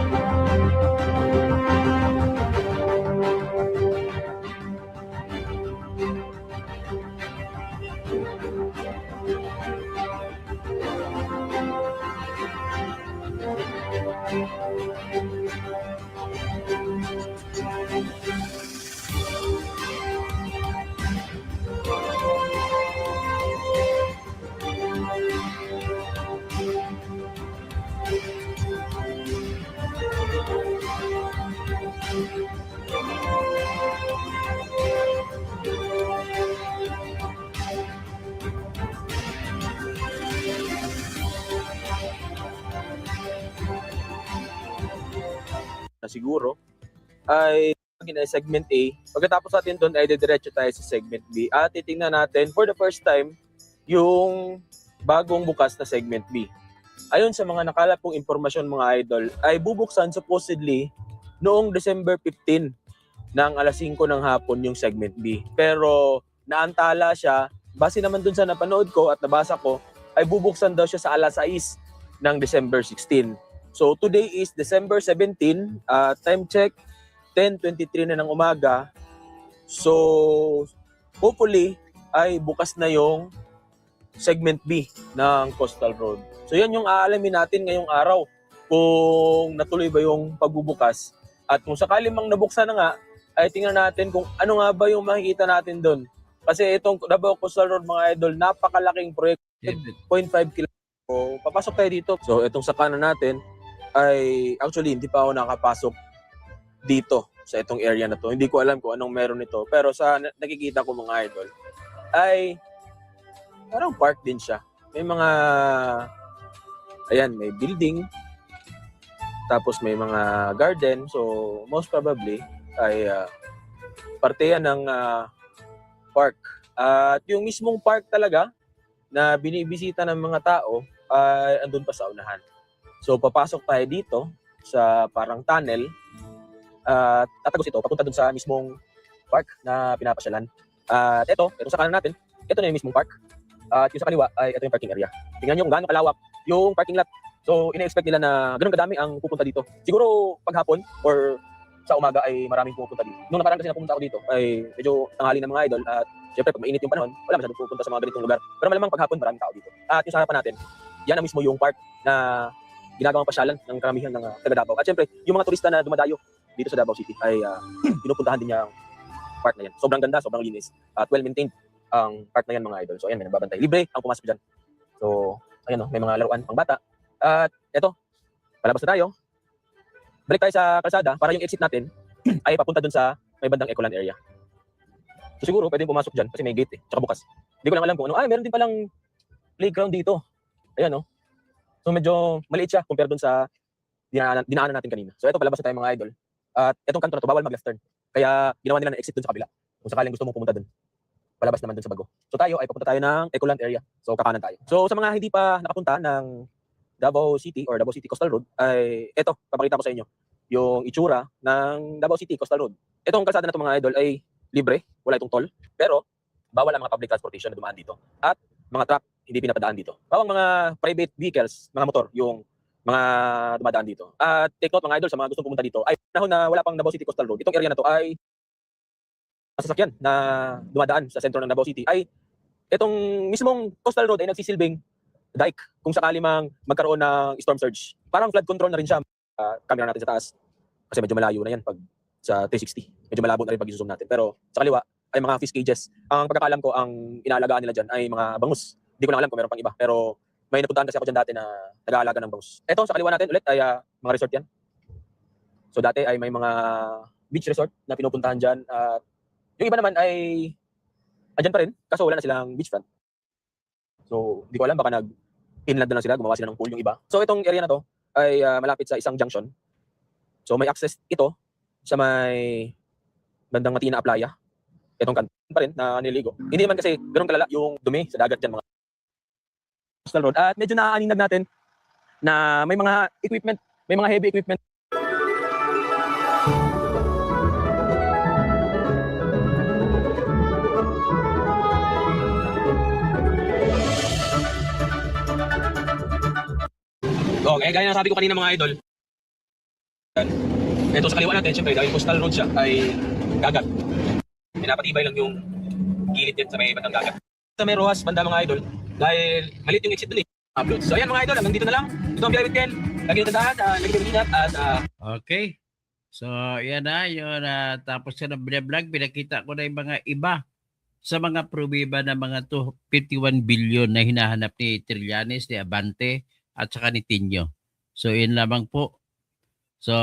Na siguro ay segment A. Pagkatapos natin doon ay didiretso tayo sa segment B at titingnan natin for the first time yung bagong bukas na segment B. Ayon sa mga nakalap kong impormasyon mga idol, ay bubuksan supposedly noong December 15. ng alas 5 ng hapon yung segment B. Pero naantala siya, base naman dun sa napanood ko at nabasa ko, ay bubuksan daw siya sa alas 6 ng December 16. So today is December 17, time check 10:23 na ng umaga. So hopefully ay bukas na yung segment B ng Coastal Road. So yan yung aalamin natin ngayong araw kung natuloy ba yung pagbubukas. At kung sakali mang nabuksan na nga, ay tingnan natin kung ano nga ba yung makikita natin doon. Kasi itong Davao Coastal Road mga idol, napakalaking proyekto, 0.5 km. So, papasok tayo dito. So itong sa kanan natin ay actually hindi pa ako nakapasok dito sa itong area na to. Hindi ko alam kung anong meron nito. Pero sa nakikita ko mga idol, ay parang park din siya. May mga, ayan, may building, tapos may mga garden. So, most probably, ay parte yan ng park. At yung mismong park talaga na binibisita ng mga tao ay andun pa sa unahan. So, papasok tayo dito sa parang tunnel at tatagos ito papunta dun sa mismong park na pinapasyalan. At ito sa kanan natin, ito na yung mismong park. At yung sa kaliwa ay ito yung parking area. Tingnan nyo kung gaano kalawak yung parking lot. So, ina-expect nila na ganun kadami ang pupunta dito. Siguro paghapon or sa umaga ay maraming pupunta dito. Nung nakaraan kasi na pumunta ako dito ay medyo tanghali ng mga idol at syempre pag mainit yung panahon, wala masyadong pupunta sa mga ganitong lugar. Pero malamang paghapon maraming tao dito. At yung sa harapan natin, yan ang mismo yung park na ginagawang pasyalan ng karamihan ng taga Davao. At syempre, yung mga turista na dumadayo dito sa Davao City ay pinupuntahan din niya ang park na yan. Sobrang ganda, sobrang linis at well-maintained ang park na yan mga idol. So ayan, may nagbabantay. Libre ang pumasok dyan. So, ayan may mga laruan pang bata. At eto, palabas na tayo. Balik tayo sa kalsada para yung exit natin ay papunta dun sa may bandang Ecoland area. So siguro pwedeng pumasok dyan kasi may gate tsaka bukas. Hindi ko lang alam kung ano. Meron din palang playground dito. Ayan So medyo maliit siya compare dun sa dinaanan natin kanina. So eto, palabas na tayo mga idol. At etong kanto na to, bawal mag-left turn. Kaya ginawa nila ng exit dun sa kabila. Kung sakaling gusto mo pumunta dun. Palabas naman dun sa bago. So tayo ay papunta tayo ng Ecoland area. So kakanan tayo. So sa mga hindi pa nakapunta ng Davao City or Davao City Coastal Road ay eto, papakita ko sa inyo yung itsura ng Davao City Coastal Road. Itong kalsada na to mga idol ay libre, wala itong toll, pero bawal ang mga public transportation na dumaan dito. At mga truck hindi pinapadaan dito. Bawang mga private vehicles, mga motor, yung mga dumadaan dito. At take note mga idol sa mga gustong pumunta dito ay panahon na wala pang Davao City Coastal Road. Itong area na to ay sasakyan na dumadaan sa sentro ng Davao City ay itong mismong Coastal Road ay nagsisilbing dike kung sakali mang magkaroon ng storm surge. Parang flood control na rin siya. Camera natin sa taas kasi medyo malayo na yan pag sa 360. Medyo malabo na rin pag i-zoom natin. Pero sa kaliwa ay mga fish cages. Ang pagkakaalam ko, ang inaalagaan nila dyan ay mga bangus. Hindi ko lang alam kung meron pang iba. Pero may napuntahan kasi ako dyan dati na nag-aalaga ng bangus. Ito sa kaliwa natin ulit ay mga resort yan. So dati ay may mga beach resort na pinupuntahan dyan. At yung iba naman ay andyan pa rin kaso wala na silang beachfront. So, hindi ko alam, baka nag-inland na lang sila, gumawa sila ng pool yung iba. So, itong area na to ay malapit sa isang junction. So, may access ito sa may bandang Matina Playa. Itong kanto pa rin na nililigo. Hindi naman kasi ganun kalala yung dumi sa dagat dyan mga coastal road. At medyo naaaninag natin na may mga equipment, may mga heavy equipment. Okay, gaya na sabi ko kanina mga idol. Ito sa kaliwa natin, syempre dahil coastal road siya, ay dagat. Pinapatibay lang yung gilid din sa may bandang dagat. Sa may Rojas, banda mga idol, dahil maliit yung exit dun upload. So ayan mga idol, hanggang dito na lang. Ito ang Biyahe with Ken. Lagi yung tandaan, lagi yung ingat at Okay. So, yan na. Yun, tapos sa vlog, pinakita ko na yung mga iba sa mga probiba na mga 51 billion na hinahanap ni Trillanes, ni Abante, at saka ni Tinio. So, yun lamang po. So,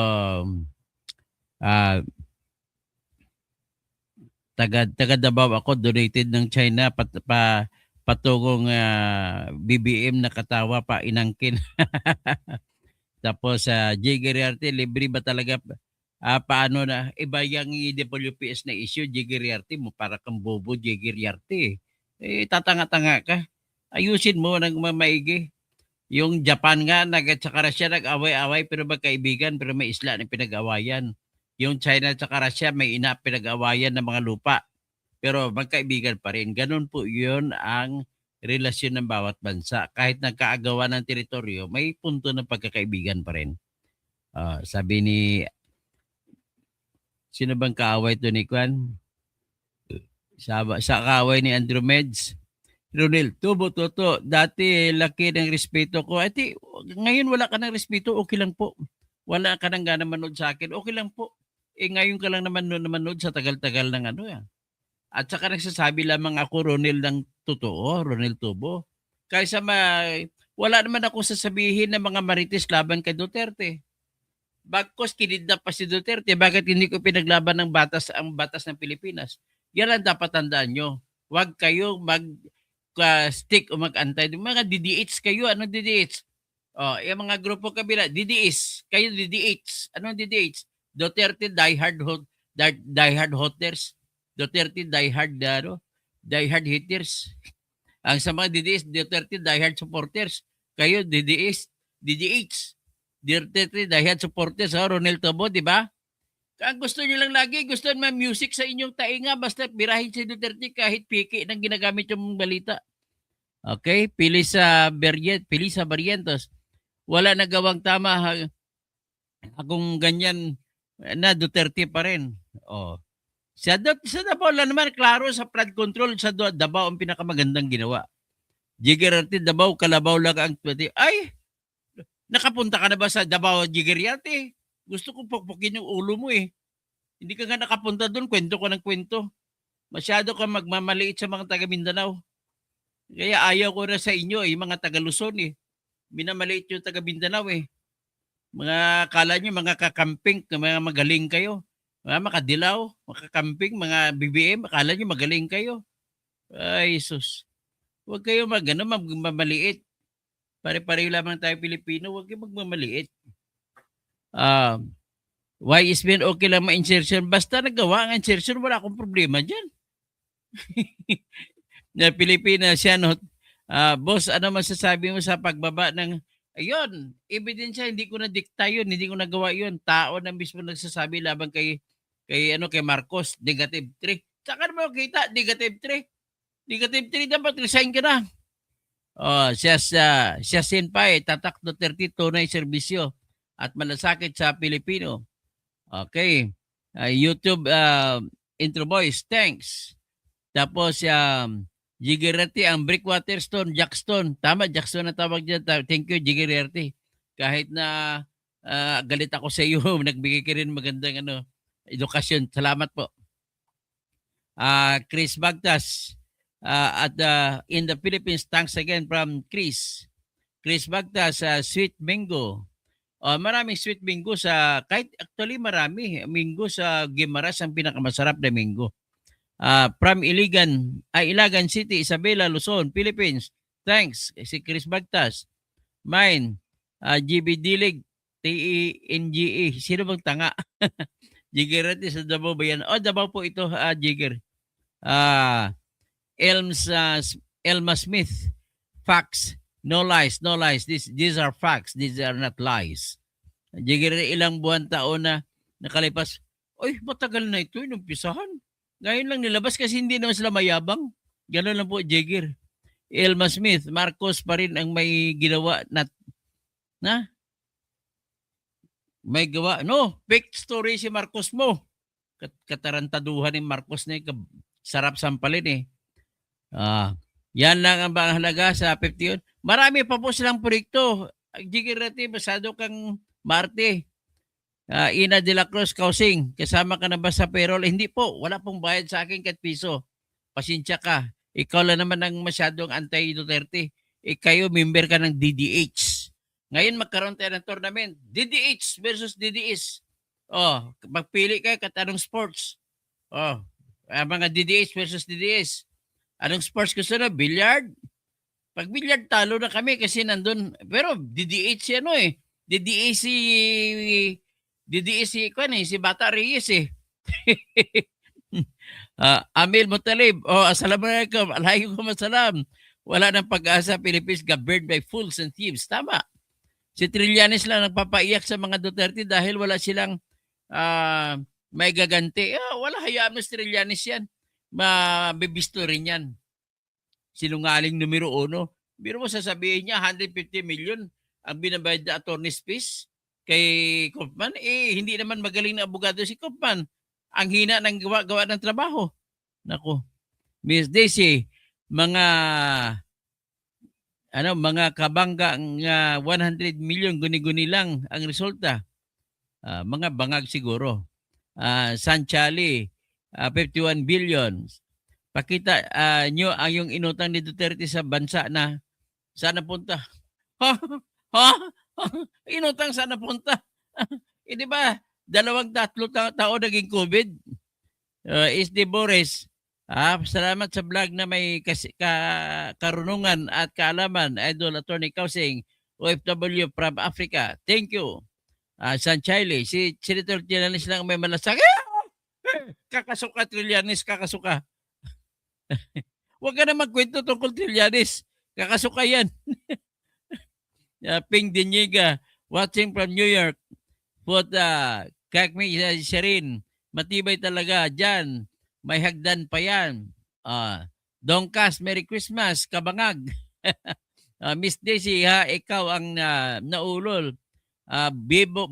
taga Davao ako, donated ng China, patungong BBM na katawa pa inangkin. Tapos, Jigiriarte, libre ba talaga? Paano na? Iba yung DWPS na issue, Jigiriarte mo, para kang bobo, Jigiriarte. Tatanga-tanga ka. Ayusin mo ng maigi. Yung Japan nga, tsaka Russia nag-away-away pero magkaibigan pero may isla na pinag-awayan. yung China at saka Russia may pinag-awayan ng mga lupa. Pero magkaibigan pa rin. Ganun po yun ang relasyon ng bawat bansa. Kahit nagkaagawa ng teritoryo, may punto ng pagkakaibigan pa rin. Sabi ni, sino bang kaaway to ni Kwan? Sa kaaway ni Andrew Meds. Ronel, tubo, toto. Dati laki ng respeto ko. Ati, ngayon wala ka ng respeto, okay lang po. Wala ka nang gana manood sa akin, okay lang po. Ngayon ka lang naman manood sa tagal-tagal ng ano yan. At saka nagsasabi lamang ako, Ronel, ng totoo, Ronel Tubo. Kaysa wala naman ako sasabihin ng mga marites laban kay Duterte. Bagkos kinidnap pa si Duterte, bakit hindi ko pinaglaban ng ang batas ng Pilipinas? Yan ang dapat tandaan nyo. Huwag kayo stick o mag-antay. Mga DDH kayo, anong DDH? Yung mga grupo kabila, DDH. Kayo DDH. Anong DDH? Duterte diehard hoters. Duterte diehard hitters. Ang sa mga DDS, Duterte diehard supporters. Kayo DDH. Duterte diehard supporters, Ronel Tobo, di ba? Ang gusto niyo lang lagi, gusto naman music sa inyong tainga, basta birahin si Duterte kahit piki nang ginagamit yung balita. Okay? Pilisa Barrientos. Wala nagawang tama. Akong ganyan na Duterte pa rin. Sa Davao lang naman, klaro sa flood control sa Davao ang pinakamagandang ginawa. Jigirarte, Davao, Kalabaw lang ang 20. Ay! Nakapunta ka na ba sa Davao, Jigirarte? Gusto kong pukpukin yung ulo mo eh. Hindi ka nga nakapunta doon, kwento ko ng kwento. Masyado ka magmamaliit sa mga taga Mindanao. Kaya ayaw ko na sa inyo eh, mga taga Luzon eh. Minamaliit yung taga Mindanao eh. Mga kala nyo, mga kakamping, mga magaling kayo. Mga makadilaw, makakamping, mga BBM, akala nyo magaling kayo. Ay, sus. Huwag kayo magmamaliit. Pare-pareho lamang tayo Pilipino, huwag kayo magmamaliit. Why is been okay lang ma-insertion? Basta nagawa ang insertion, wala akong problema dyan. Na Pilipinas yan, boss, ano masasabi mo sa pagbaba ng, ayun, ebidensya, hindi ko na-dikta yun, hindi ko nagawa yun. Tao na mismo nagsasabi laban kay Marcos, negative 3. Saka naman kita, negative 3. Negative 3 dapat resign ka na. Siya Senpai, tatak Duterte, tunay serbisyo at malasakit sa Pilipino. Okay. YouTube intro boys, thanks. Tapos Jigirerte, ang Brickwater Stone, Jackstone. Tama, Jackstone na tawag dyan. Thank you, Jigirerte. Kahit na galit ako sa iyo, nagbigay ka rin magandang edukasyon. Salamat po. Chris Bagtas at in the Philippines, thanks again from Chris. Chris Bagtas, Sweet Bingo. Maraming sweet bingo kahit actually marami. Mingo sa Guimaras ang pinakamasarap na mingo. From Ilagan City, Isabela, Luzon, Philippines. Thanks, si Chris Bagtas. Mine, GB Dilig, TENGE. Sino bang tanga? Jigger sa Davao ba yan? Davao po ito, Jigger. Elma Smith, facts. No lies, no lies. These are facts. These are not lies. Jigger, ilang buwan taon na nakalipas. Oy, matagal na ito. Inumpisahan. Ngayon lang nilabas kasi hindi naman sila mayabang. Gano'n lang po, Jigger. Elma Smith, Marcos pa rin ang may ginawa na may gawa. No, fake story si Marcos mo. Katarantaduhan ni Marcos na sarap sampalin eh. Yan lang ang halaga sa 50 yun. Marami pa po silang proyekto. Jigirati, masyado kang Marte. Ina de la Cruz, Kausing, kasama ka na ba sa payroll? Hindi po, wala pong bayad sa akin kahit piso. Pasensya ka. Ikaw lang naman ang masyadong anti-Duterte. Kayo, member ka ng DDH. Ngayon magkaroon tayo ng tournament. DDH versus DDS. Magpili kayo kat anong sports. Mga DDH versus DDS. Anong sports gusto na? Billiard? Pag billiard, talo na kami kasi nandun. Pero DDH si si Bata Reyes eh. Amil Mutalib. Assalamualaikum. Alaikum assalam. Wala nang pag-asa. Philippines governed by fools and thieves. Tama. Si Trillanes lang nagpapaiyak sa mga Duterte dahil wala silang may gaganti. Wala, hayaan mo si Trillanes yan. Mabibisto rin yan. Sinungaling numero 1. Biro mo sasabihin niya 150 million ang binabayad na attorney's fees kay Kaufman. Hindi naman magaling na abogado si Kaufman. Ang hina ng gawa ng trabaho. Nako. Miss Daisy, mga kabanggang 100 million guni-guni lang ang resulta. Mga bangag siguro. Sanchali, 51 billion. Pakita nyo ang yung inutang ni Duterte sa bansa na sana punta. Inutang sana punta. Di ba? 2-3 taon naging COVID. SD Boris, salamat sa vlog na may karunungan at kaalaman. Idol Attorney Kausing, OFW from Africa. Thank you. Sanchile, si Senator Trillanes lang may malasakit. Kakasuka Trillanes, kakasuka. Huwag ka na magkwento tungkol Trillanes. Kakasuka yan. Ping Diniga, watching from New York. Put Kakmi Sherin, matibay talaga dyan. May hagdan pa yan. Dongkas, Merry Christmas, kabangag. Miss Daisy, ikaw ang naulol.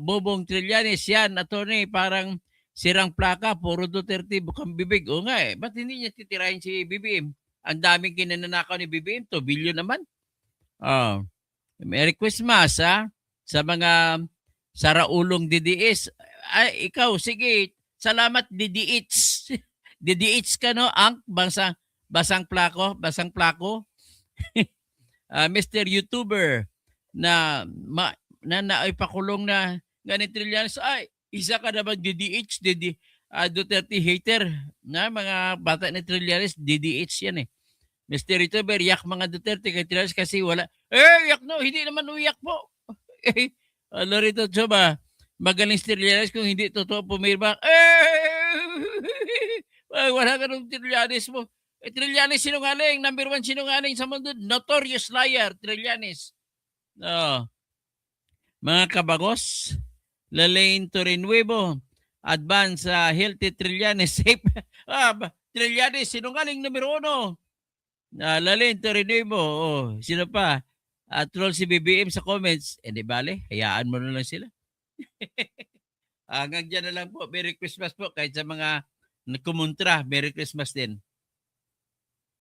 Bobong Trillanes, yan, attorney, parang sirang plaka, puro Duterte, bukang bibig. O nga ba't hindi niya titirahin si BBM? Ang daming kinananakaw ni BBM, 2 billion naman. Merry Christmas, sa mga saraulong DDS. Ikaw, sige, salamat DDH. DDH ka, no? Ang basang plako. Mr. YouTuber na naipakulong na ganit Trillanes, isa ka naman DDH, Duterte hater na mga bata ni Trillanes, DDH yan eh. Mr. YouTuber, yak mga Duterte kay Trillanes kasi wala. Yak no, hindi naman uyak po. Lorito Choba, magaling si Trillanes kung hindi totoo pumirma. Wala ka nung Trillanes mo. Trillanes sinungaling, number 1 sinungaling sa mundo, notorious liar, Trillanes. Mga kabagos, Lalaine Torrenuevo, advance healthy Trillanes, safe. Trillanes, sinungaling numero 1. Lalaine Torrenuevo, sino pa? Troll si BBM sa comments. Di bale, hayaan mo na lang sila. Hanggang dyan na lang po. Merry Christmas po. Kahit sa mga kumontra, Merry Christmas din.